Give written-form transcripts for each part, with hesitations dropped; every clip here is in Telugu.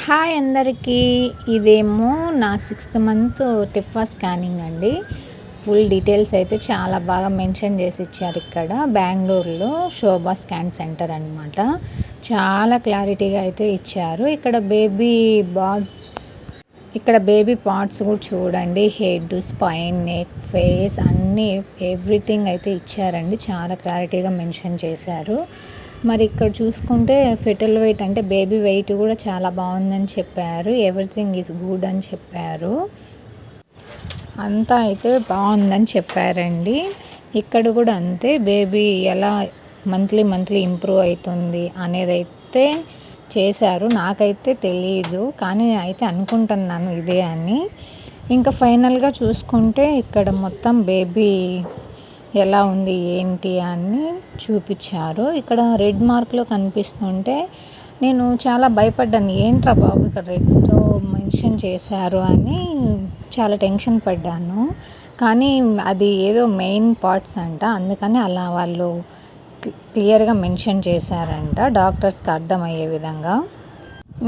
హాయ్ అందరికీ. ఇదేమో నా 6th మంత్ టిఫా స్కానింగ్ అండి. ఫుల్ డీటెయిల్స్ అయితే చాలా బాగా మెన్షన్ చేసి ఇచ్చారు. ఇక్కడ బెంగళూరులో శోభా స్కాన్ సెంటర్ అనమాట. చాలా క్లారిటీగా అయితే ఇచ్చారు. ఇక్కడ బేబీ పార్ట్స్ కూడా చూడండి. హెడ్, స్పైన్, నెక్, ఫేస్ అన్నీ ఎవ్రీథింగ్ అయితే ఇచ్చారండి. చాలా క్లారిటీగా మెన్షన్ చేశారు. మరి ఇక్కడ చూసుకుంటే ఫెటల్ వెయిట్ అంటే బేబీ వెయిట్ కూడా చాలా బాగుందని చెప్పారు. ఎవ్రీథింగ్ ఈజ్ గుడ్ అని చెప్పారు. అంతా అయితే బాగుందని చెప్పారండి. ఇక్కడ కూడా అంతే, బేబీ ఎలా మంత్లీ ఇంప్రూవ్ అవుతుంది అనేది అయితే చేశారు. నాకైతే తెలియదు, కానీ అయితే అనుకుంటున్నాను ఇదే అని. ఇంకా ఫైనల్గా చూసుకుంటే ఇక్కడ మొత్తం బేబీ ఎలా ఉంది ఏంటి అని చూపించారు. ఇక్కడ రెడ్ మార్క్లో కనిపిస్తుంటే నేను చాలా భయపడ్డాను. ఏంట్రా బాబు ఇక్కడ రెడ్తో మెన్షన్ చేశారు అని చాలా టెన్షన్ పడ్డాను. కానీ అది ఏదో మెయిన్ పార్ట్స్ అంట, అందుకని అలా వాళ్ళు క్లియర్గా మెన్షన్ చేశారంట, డాక్టర్స్కి అర్థమయ్యే విధంగా.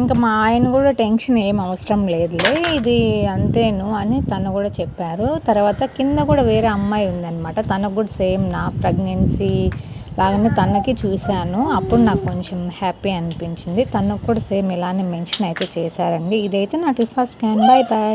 ఇంకా మా ఆయన కూడా టెన్షన్ ఏం అవసరం లేదులే, ఇది అంతేను అని తను కూడా చెప్పారు. తర్వాత కింద కూడా వేరే అమ్మాయి ఉందన్నమాట. తనకు కూడా సేమ్ నా ప్రెగ్నెన్సీ లాగానే తనకి చూశాను. అప్పుడు నాకు కొంచెం హ్యాపీ అనిపించింది. తనకు కూడా సేమ్ ఇలానే మెన్షన్ అయితే చేశారండి. ఇదైతే నా టిఫా స్కాన్. Bye bye.